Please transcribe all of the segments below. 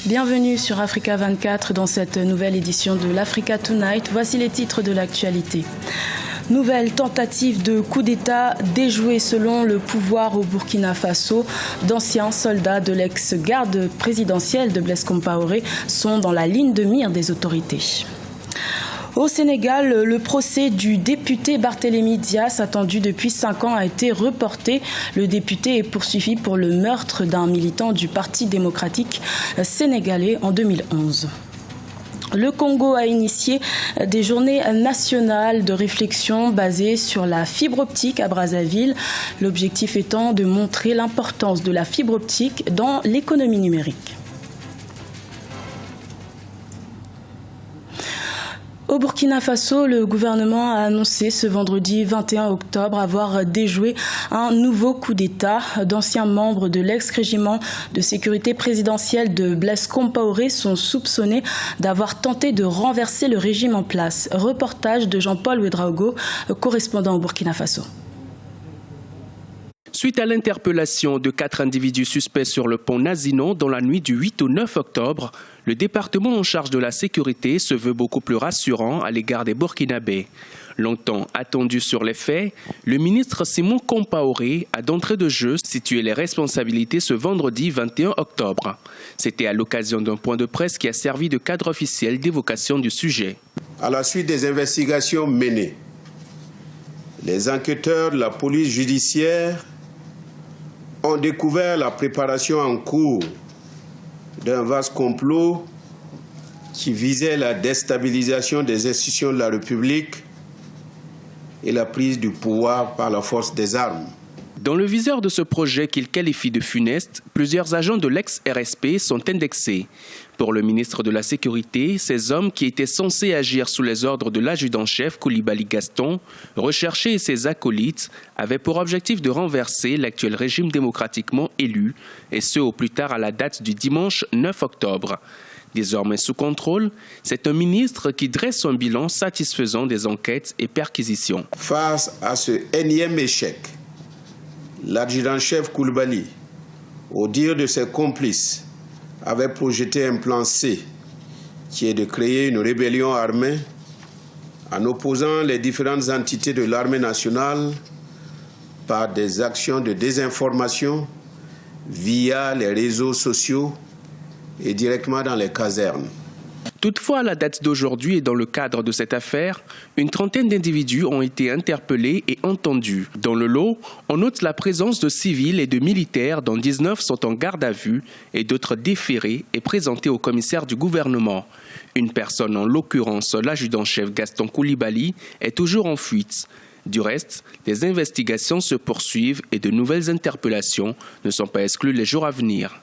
Bienvenue sur Africa 24 dans cette nouvelle édition de l'Africa Tonight. Voici les titres de l'actualité. Nouvelle tentative de coup d'État déjouée selon le pouvoir au Burkina Faso. D'anciens soldats de l'ex-garde présidentielle de Blaise Compaoré sont dans la ligne de mire des autorités. Au Sénégal, le procès du député Barthélémy Dias, attendu depuis 5 ans, a été reporté. Le député est poursuivi pour le meurtre d'un militant du Parti démocratique sénégalais en 2011. Le Congo a initié des journées nationales de réflexion basées sur la fibre optique à Brazzaville, l'objectif étant de montrer l'importance de la fibre optique dans l'économie numérique. Au Burkina Faso, le gouvernement a annoncé ce vendredi 21 octobre avoir déjoué un nouveau coup d'État. D'anciens membres de l'ex-régiment de sécurité présidentielle de Blaise Compaoré sont soupçonnés d'avoir tenté de renverser le régime en place. Reportage de Jean-Paul Ouedraogo, correspondant au Burkina Faso. Suite à l'interpellation de 4 individus suspects sur le pont Nazinon dans la nuit du 8 au 9 octobre, le département en charge de la sécurité se veut beaucoup plus rassurant à l'égard des Burkinabés. Longtemps attendu sur les faits, le ministre Simon Compaoré a d'entrée de jeu situé les responsabilités ce vendredi 21 octobre. C'était à l'occasion d'un point de presse qui a servi de cadre officiel d'évocation du sujet. À la suite des investigations menées, les enquêteurs de la police judiciaire ont découvert la préparation en cours d'un vaste complot qui visait la déstabilisation des institutions de la République et la prise du pouvoir par la force des armes. Dans le viseur de ce projet qu'il qualifie de funeste, plusieurs agents de l'ex-RSP sont indexés. Pour le ministre de la Sécurité, ces hommes qui étaient censés agir sous les ordres de l'adjudant-chef Koulibaly Gaston, recherché et ses acolytes, avaient pour objectif de renverser l'actuel régime démocratiquement élu, et ce au plus tard à la date du dimanche 9 octobre. Désormais sous contrôle, c'est un ministre qui dresse un bilan satisfaisant des enquêtes et perquisitions. Face à ce énième échec, l'adjudant-chef Koulibaly, au dire de ses complices, avait projeté un plan C, qui est de créer une rébellion armée en opposant les différentes entités de l'armée nationale par des actions de désinformation via les réseaux sociaux et directement dans les casernes. Toutefois, à la date d'aujourd'hui et dans le cadre de cette affaire, une trentaine d'individus ont été interpellés et entendus. Dans le lot, on note la présence de civils et de militaires dont 19 sont en garde à vue et d'autres déférés et présentés au commissaire du gouvernement. Une personne, en l'occurrence l'adjudant-chef Gaston Koulibaly, est toujours en fuite. Du reste, les investigations se poursuivent et de nouvelles interpellations ne sont pas exclues les jours à venir.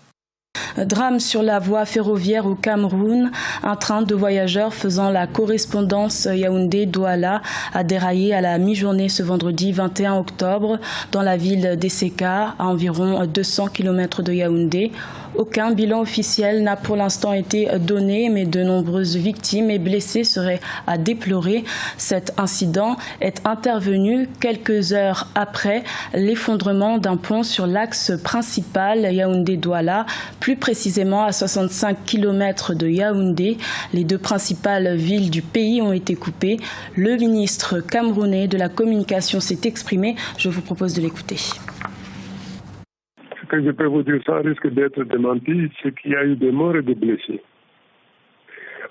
Drame sur la voie ferroviaire au Cameroun. Un train de voyageurs faisant la correspondance Yaoundé-Douala a déraillé à la mi-journée ce vendredi 21 octobre dans la ville d'Esseka, à environ 200 km de Yaoundé. Aucun bilan officiel n'a pour l'instant été donné, mais de nombreuses victimes et blessés seraient à déplorer. Cet incident est intervenu quelques heures après l'effondrement d'un pont sur l'axe principal Yaoundé-Douala, plus précisément à 65 km de Yaoundé. Les deux principales villes du pays ont été coupées. Le ministre camerounais de la communication s'est exprimé. Je vous propose de l'écouter. Ce que je peux vous dire sans risque d'être démenti, c'est qu'il y a eu des morts et des blessés.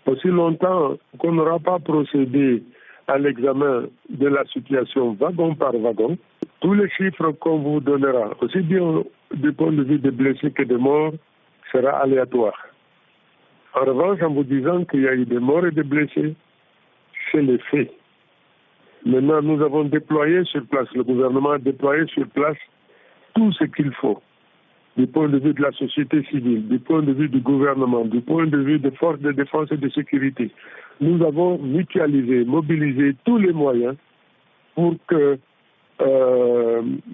Aussi longtemps qu'on n'aura pas procédé à l'examen de la situation wagon par wagon, tous les chiffres qu'on vous donnera, aussi bien du point de vue des blessés que des morts, sera aléatoire. En revanche, en vous disant qu'il y a eu des morts et des blessés, c'est les faits. Maintenant, nous avons déployé sur place, le gouvernement a déployé sur place tout ce qu'il faut, du point de vue de la société civile, du point de vue du gouvernement, du point de vue des forces de défense et de sécurité. Nous avons mutualisé, mobilisé tous les moyens pour que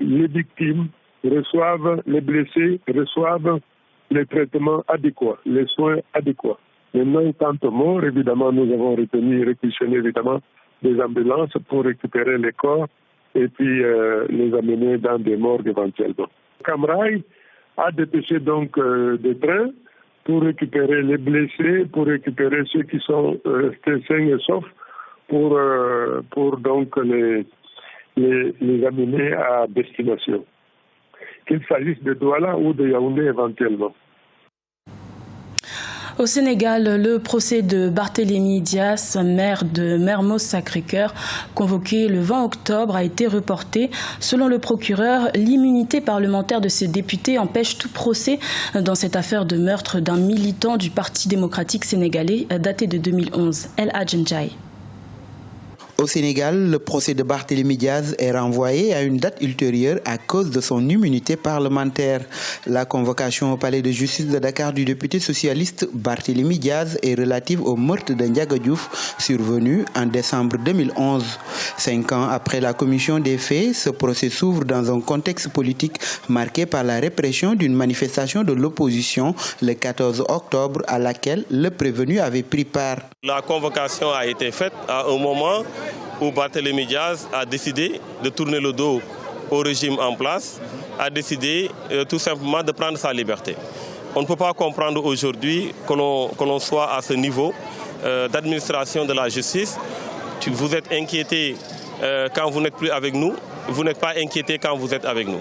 les victimes reçoivent, les blessés reçoivent les traitements adéquats, les soins adéquats. Maintenant, quant aux morts, évidemment, nous avons réquisitionné évidemment des ambulances pour récupérer les corps et puis les amener dans des morgues éventuellement. Camrail a dépêché donc des trains pour récupérer les blessés, pour récupérer ceux qui sont restés sains et saufs, pour donc les amener à destination. Qu'il s'agisse de Douala ou de Yaoundé éventuellement. Au Sénégal, le procès de Barthélémy Dias, maire de Mermoz Sacré-Cœur, convoqué le 20 octobre, a été reporté. Selon le procureur, l'immunité parlementaire de ce député empêche tout procès dans cette affaire de meurtre d'un militant du Parti démocratique sénégalais daté de 2011. El Hadjenjaï. Au Sénégal, le procès de Barthélémy Dias est renvoyé à une date ultérieure à cause de son immunité parlementaire. La convocation au palais de justice de Dakar du député socialiste Barthélémy Dias est relative au meurtre de Ndiaga Diouf survenu en décembre 2011. 5 ans après la commission des faits, ce procès s'ouvre dans un contexte politique marqué par la répression d'une manifestation de l'opposition le 14 octobre à laquelle le prévenu avait pris part. La convocation a été faite à un moment où Barthélémy Dias a décidé de tourner le dos au régime en place, a décidé tout simplement de prendre sa liberté. On ne peut pas comprendre aujourd'hui que l'on soit à ce niveau d'administration de la justice. Vous êtes inquiété quand vous n'êtes plus avec nous, vous n'êtes pas inquiété quand vous êtes avec nous.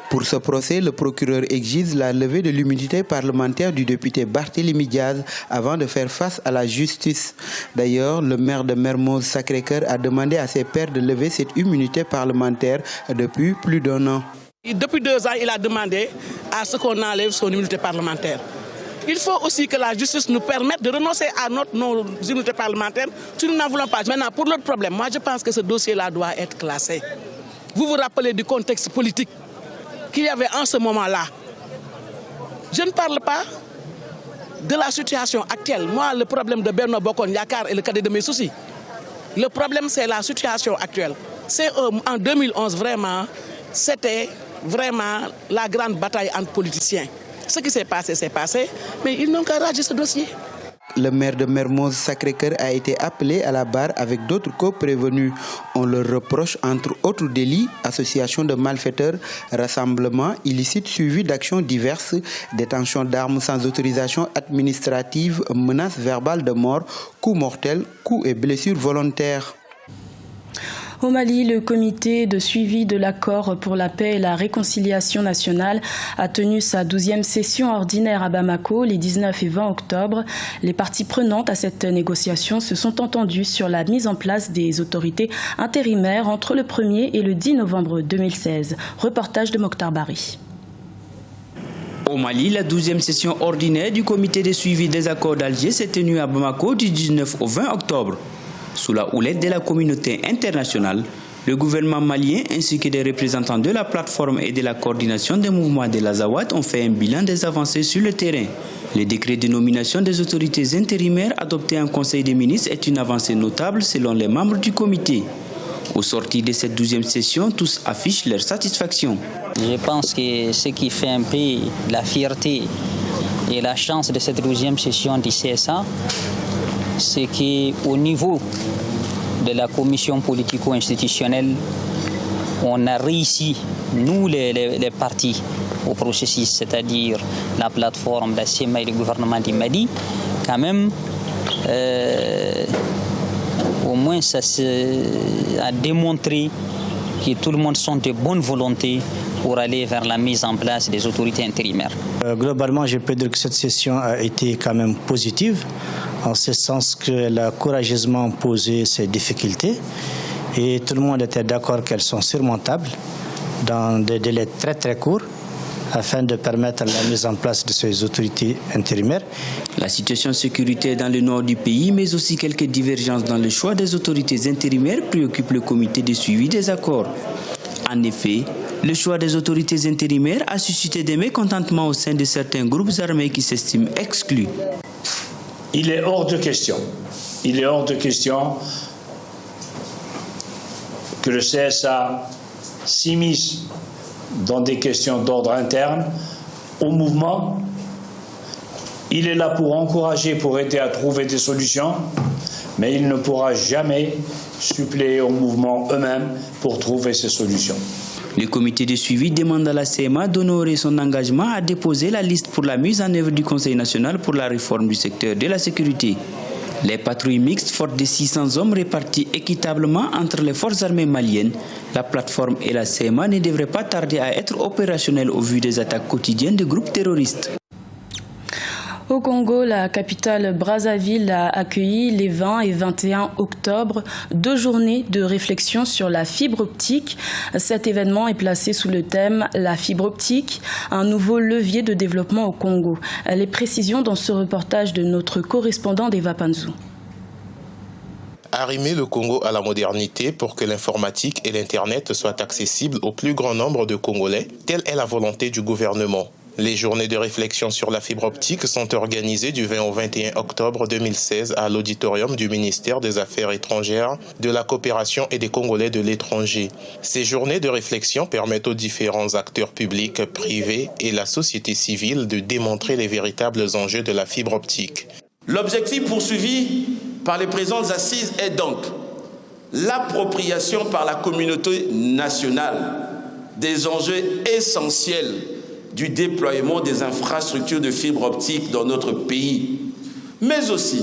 Pour ce procès, le procureur exige la levée de l'immunité parlementaire du député Barthélémy Dias avant de faire face à la justice. D'ailleurs, le maire de Mermoz Sacré-Cœur a demandé à ses pairs de lever cette immunité parlementaire depuis plus d'1 an. Depuis 2 ans, il a demandé à ce qu'on enlève son immunité parlementaire. Il faut aussi que la justice nous permette de renoncer à nos immunités parlementaires si nous n'en voulons pas. Maintenant, pour l'autre problème, moi je pense que ce dossier-là doit être classé. Vous vous rappelez du contexte politique qu'il y avait en ce moment-là. Je ne parle pas de la situation actuelle. Moi, le problème de Benno Bokk Yakaar est le cadet de mes soucis. Le problème, c'est la situation actuelle. C'est en 2011, vraiment, c'était vraiment la grande bataille entre politiciens. Ce qui s'est passé, mais ils n'ont qu'à rager ce dossier. Le maire de Mermoz Sacré-Cœur a été appelé à la barre avec d'autres co-prévenus. On leur reproche entre autres délits, association de malfaiteurs, rassemblement illicite suivi d'actions diverses, détention d'armes sans autorisation administrative, menaces verbales de mort, coups mortels, coups et blessures volontaires. Au Mali, le comité de suivi de l'accord pour la paix et la réconciliation nationale a tenu sa 12e session ordinaire à Bamako les 19 et 20 octobre. Les parties prenantes à cette négociation se sont entendues sur la mise en place des autorités intérimaires entre le 1er et le 10 novembre 2016. Reportage de Mokhtar Bari. Au Mali, la 12e session ordinaire du comité de suivi des accords d'Alger s'est tenue à Bamako du 19 au 20 octobre. Sous la houlette de la communauté internationale, le gouvernement malien ainsi que des représentants de la plateforme et de la coordination des mouvements de l'Azawad ont fait un bilan des avancées sur le terrain. Le décret de nomination des autorités intérimaires adopté en Conseil des ministres est une avancée notable selon les membres du comité. Au sortir de cette 12e session, tous affichent leur satisfaction. Je pense que ce qui fait un peu la fierté et la chance de cette 12e session du CSA, c'est qu'au niveau de la commission politico-institutionnelle, on a réussi, nous les partis au processus, c'est-à-dire la plateforme, la CEMA et le gouvernement du Mali, quand même, au moins ça a démontré que tout le monde sont de bonne volonté pour aller vers la mise en place des autorités intérimaires. Globalement, je peux dire que cette session a été quand même positive, en ce sens qu'elle a courageusement posé ses difficultés et tout le monde était d'accord qu'elles sont surmontables dans des délais très très courts afin de permettre la mise en place de ces autorités intérimaires. La situation sécuritaire dans le nord du pays, mais aussi quelques divergences dans le choix des autorités intérimaires préoccupent le comité de suivi des accords. En effet, le choix des autorités intérimaires a suscité des mécontentements au sein de certains groupes armés qui s'estiment exclus. Il est hors de question que le CSA s'immisce dans des questions d'ordre interne au mouvement. Il est là pour encourager, pour aider à trouver des solutions, mais il ne pourra jamais suppléer au mouvement eux-mêmes pour trouver ces solutions. Le comité de suivi demande à la CMA d'honorer son engagement à déposer la liste pour la mise en œuvre du Conseil national pour la réforme du secteur de la sécurité. Les patrouilles mixtes fortes de 600 hommes répartis équitablement entre les forces armées maliennes, la plateforme et la CMA ne devraient pas tarder à être opérationnelles au vu des attaques quotidiennes de groupes terroristes. Au Congo, la capitale Brazzaville a accueilli les 20 et 21 octobre 2 journées de réflexion sur la fibre optique. Cet événement est placé sous le thème « La fibre optique, un nouveau levier de développement au Congo ». Les précisions dans ce reportage de notre correspondant d'Eva Panzou. Arrimer le Congo à la modernité pour que l'informatique et l'Internet soient accessibles au plus grand nombre de Congolais, telle est la volonté du gouvernement. Les journées de réflexion sur la fibre optique sont organisées du 20 au 21 octobre 2016 à l'auditorium du ministère des Affaires étrangères, de la coopération et des Congolais de l'étranger. Ces journées de réflexion permettent aux différents acteurs publics, privés et la société civile de démontrer les véritables enjeux de la fibre optique. L'objectif poursuivi par les présentes assises est donc l'appropriation par la communauté nationale des enjeux essentiels du déploiement des infrastructures de fibre optique dans notre pays, mais aussi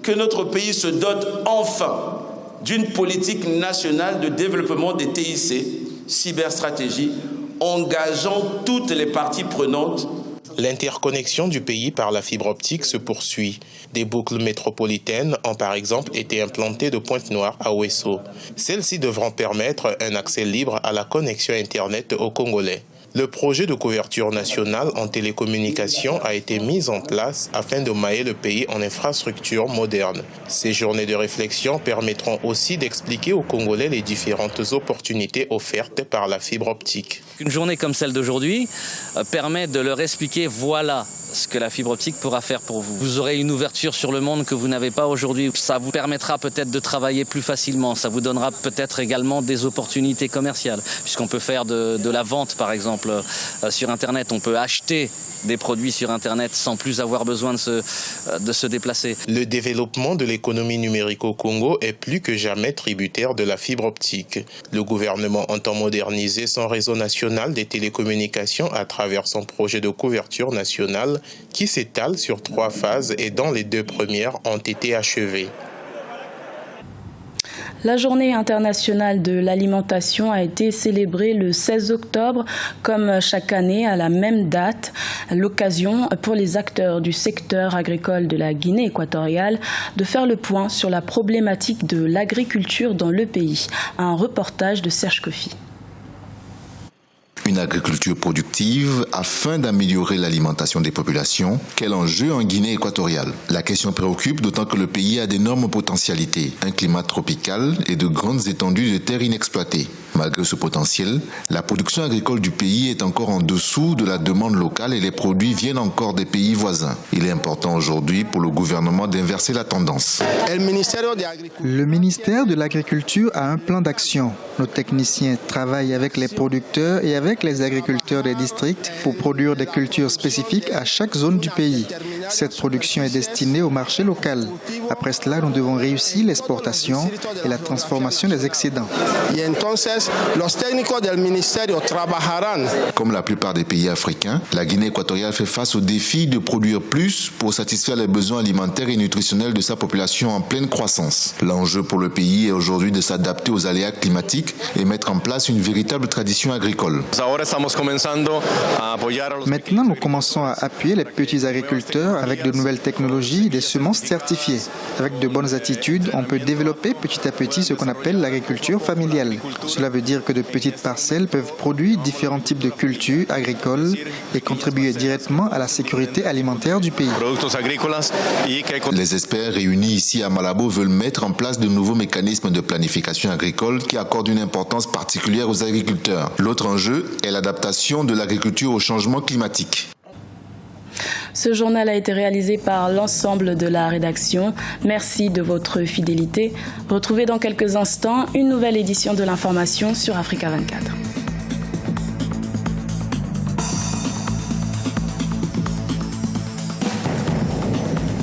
que notre pays se dote enfin d'une politique nationale de développement des TIC, cyberstratégie, engageant toutes les parties prenantes. L'interconnexion du pays par la fibre optique se poursuit. Des boucles métropolitaines ont par exemple été implantées de Pointe-Noire à Ouesso. Celles-ci devront permettre un accès libre à la connexion Internet aux Congolais. Le projet de couverture nationale en télécommunications a été mis en place afin de mailler le pays en infrastructures modernes. Ces journées de réflexion permettront aussi d'expliquer aux Congolais les différentes opportunités offertes par la fibre optique. Une journée comme celle d'aujourd'hui permet de leur expliquer voilà ce que la fibre optique pourra faire pour vous. Vous aurez une ouverture sur le monde que vous n'avez pas aujourd'hui. Ça vous permettra peut-être de travailler plus facilement. Ça vous donnera peut-être également des opportunités commerciales, puisqu'on peut faire de la vente, par exemple, sur Internet. On peut acheter des produits sur Internet sans plus avoir besoin de se déplacer. Le développement de l'économie numérique au Congo est plus que jamais tributaire de la fibre optique. Le gouvernement entend moderniser son réseau national des télécommunications à travers son projet de couverture nationale qui s'étale sur 3 phases et dont les 2 premières ont été achevées. La journée internationale de l'alimentation a été célébrée le 16 octobre, comme chaque année à la même date. L'occasion pour les acteurs du secteur agricole de la Guinée équatoriale de faire le point sur la problématique de l'agriculture dans le pays. Un reportage de Serge Kofi. Une agriculture productive afin d'améliorer l'alimentation des populations. Quel enjeu en Guinée équatoriale? La question préoccupe d'autant que le pays a d'énormes potentialités, un climat tropical et de grandes étendues de terres inexploitées. Malgré ce potentiel, la production agricole du pays est encore en dessous de la demande locale et les produits viennent encore des pays voisins. Il est important aujourd'hui pour le gouvernement d'inverser la tendance. Le ministère de l'Agriculture a un plan d'action. Nos techniciens travaillent avec les producteurs et avec les agriculteurs des districts pour produire des cultures spécifiques à chaque zone du pays. Cette production est destinée au marché local. Après cela, nous devons réussir l'exportation et la transformation des excédents. Comme la plupart des pays africains, la Guinée équatoriale fait face au défi de produire plus pour satisfaire les besoins alimentaires et nutritionnels de sa population en pleine croissance. L'enjeu pour le pays est aujourd'hui de s'adapter aux aléas climatiques et mettre en place une véritable tradition agricole. Maintenant, nous commençons à appuyer les petits agriculteurs avec de nouvelles technologies et des semences certifiées. Avec de bonnes attitudes, on peut développer petit à petit ce qu'on appelle l'agriculture familiale. Cela veut dire que de petites parcelles peuvent produire différents types de cultures agricoles et contribuer directement à la sécurité alimentaire du pays. Les experts réunis ici à Malabo veulent mettre en place de nouveaux mécanismes de planification agricole qui accordent une importance particulière aux agriculteurs. L'autre enjeu est l'adaptation de l'agriculture au changement climatique. Ce journal a été réalisé par l'ensemble de la rédaction. Merci de votre fidélité. Retrouvez dans quelques instants une nouvelle édition de l'information sur Africa 24.